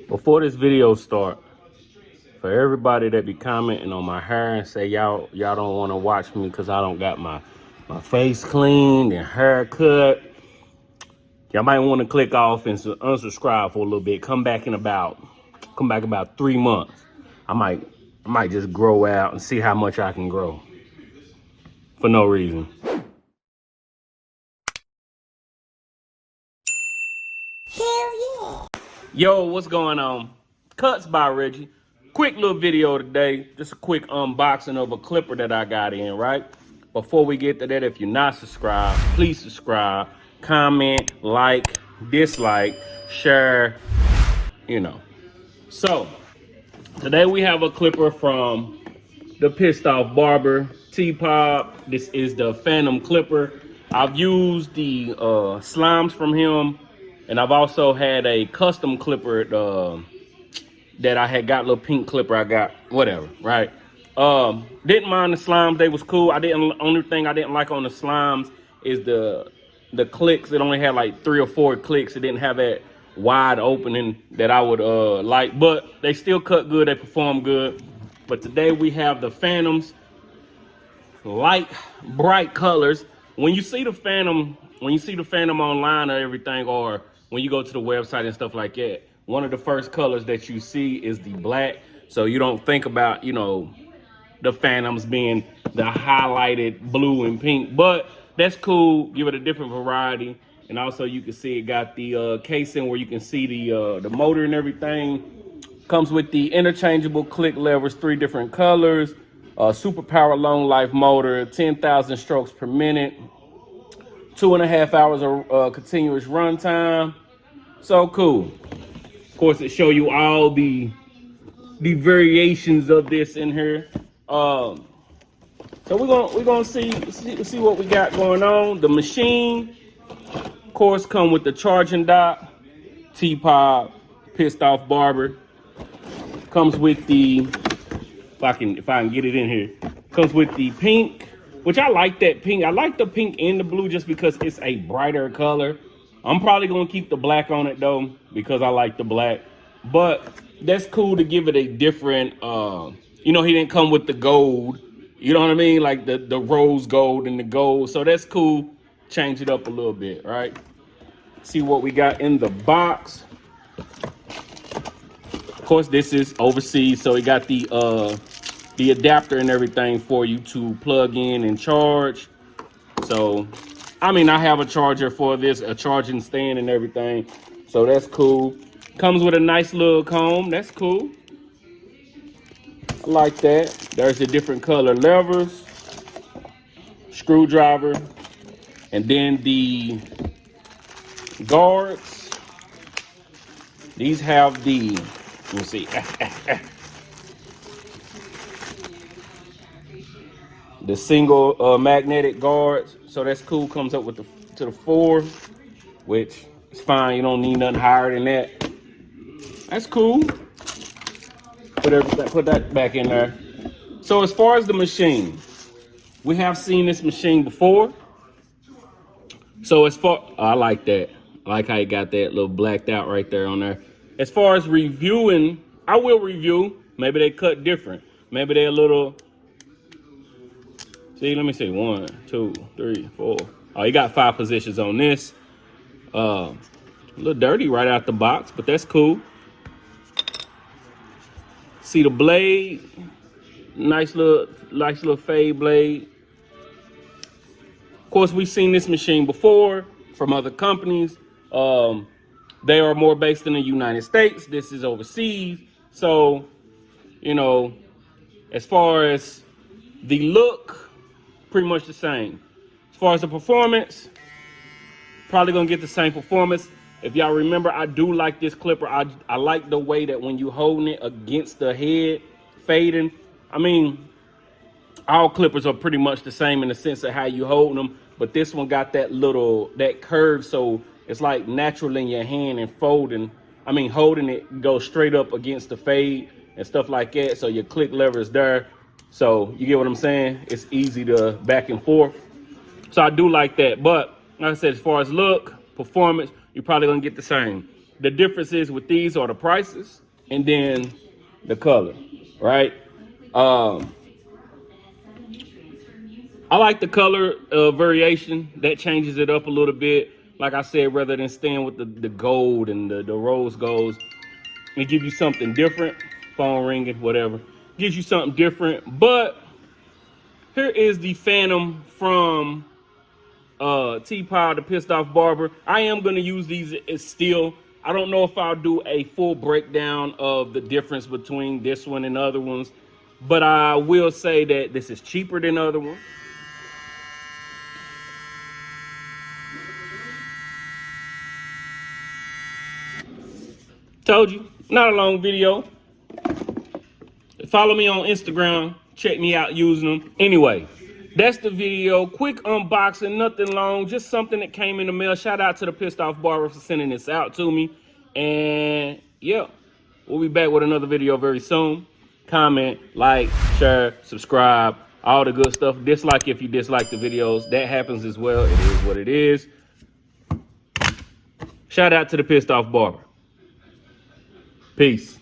Before this video start, for everybody that be commenting on my hair and say y'all don't want to watch me because I don't got my face cleaned and hair cut, y'all might want to click off and unsubscribe for a little bit. Come back about 3 months. I might just grow out and see how much I can grow for no reason. Hell yeah. Yo, what's going on? Cuts by Reggie. Quick little video today. Just a quick unboxing of a clipper that I got in, right? Before we get to that, if you're not subscribed, please subscribe, comment, like, dislike, share, So, today we have a clipper from the Pissed Off Barber, TPOB. This is the Phantom clipper. I've used the slimes from him, and I've also had a custom clipper that I had got, a little pink clipper I got, whatever, right? Didn't mind the slimes, they was cool. Only thing I didn't like on the slimes is the clicks. It only had like 3 or 4 clicks. It didn't have that wide opening that I would like, but they still cut good, they perform good. But today we have the Phantoms, light, bright colors. When you see the Phantom online or everything, or when you go to the website and stuff like that, one of the first colors that you see is the black. So you don't think about, the Phantoms being the highlighted blue and pink, but that's cool. Give it a different variety. And also you can see it got the casing where you can see the motor and everything. Comes with the interchangeable click levers, 3 different colors, super power long life motor, 10,000 strokes per minute, 2.5 hours of continuous run time. So cool. Of course, it show you all the variations of this in here. So we're gonna see what we got going on. The machine, of course, come with the charging dock. TPOB, Pissed Off Barber. Comes with the, if I can get it in here, comes with the pink, which I like that pink. I like the pink and the blue just because it's a brighter color. I'm probably gonna keep the black on it though, because I like the black. But that's cool to give it a different, he didn't come with the gold. You know what I mean? Like the rose gold and the gold. So that's cool. Change it up a little bit, right? See what we got in the box. Of course, this is overseas, so it got the adapter and everything for you to plug in and charge. So, I have a charger for this, a charging stand and everything. So that's cool. Comes with a nice little comb. That's cool. Like that. There's the different color levers, screwdriver, and then the guards. These have the, let me see. The single magnetic guards. So that's cool. Comes up with to the 4, which is fine. You don't need nothing higher than that. That's cool. Put that back in there. So as far as the machine, we have seen this machine before. So I like that. I like how you got that little blacked out right there on there. As far as reviewing, I will review. Maybe they cut different. Maybe they're a little. See, let me see. 1, 2, 3, 4. Oh, you got 5 positions on this. A little dirty right out the box, but that's cool. See the blade. Nice little fade blade. Of course, we've seen this machine before from other companies. They are more based in the United States. This is overseas. So, as far as the look, pretty much the same. As far as the performance, probably gonna get the same performance. If y'all remember, I do like this clipper. I like the way that when you holding it against the head, fading. All clippers are pretty much the same in the sense of how you hold them, but this one got that curve, so it's like natural in your hand and holding it goes straight up against the fade and stuff like that. So your click lever is there. So you get what I'm saying? It's easy to back and forth. So I do like that. But like I said, as far as look, performance, you're probably gonna get the same. The differences with these are the prices and then the color, right? I like the color variation. That changes it up a little bit. Like I said, rather than staying with the gold and the rose golds, it gives you something different. Phone ringing, whatever. Gives you something different. But here is the Phantom from TPOB, the Pissed Off Barber. I am going to use these as still. I don't know if I'll do a full breakdown of the difference between this one and other ones, but I will say that this is cheaper than other ones. Told you, not a long video. Follow me on Instagram. Check me out using them. Anyway, that's the video. Quick unboxing, nothing long. Just something that came in the mail. Shout out to the Pissed Off Barber for sending this out to me. And yeah, we'll be back with another video very soon. Comment, like, share, subscribe, all the good stuff. Dislike if you dislike the videos. That happens as well. It is what it is. Shout out to the Pissed Off Barber. Peace.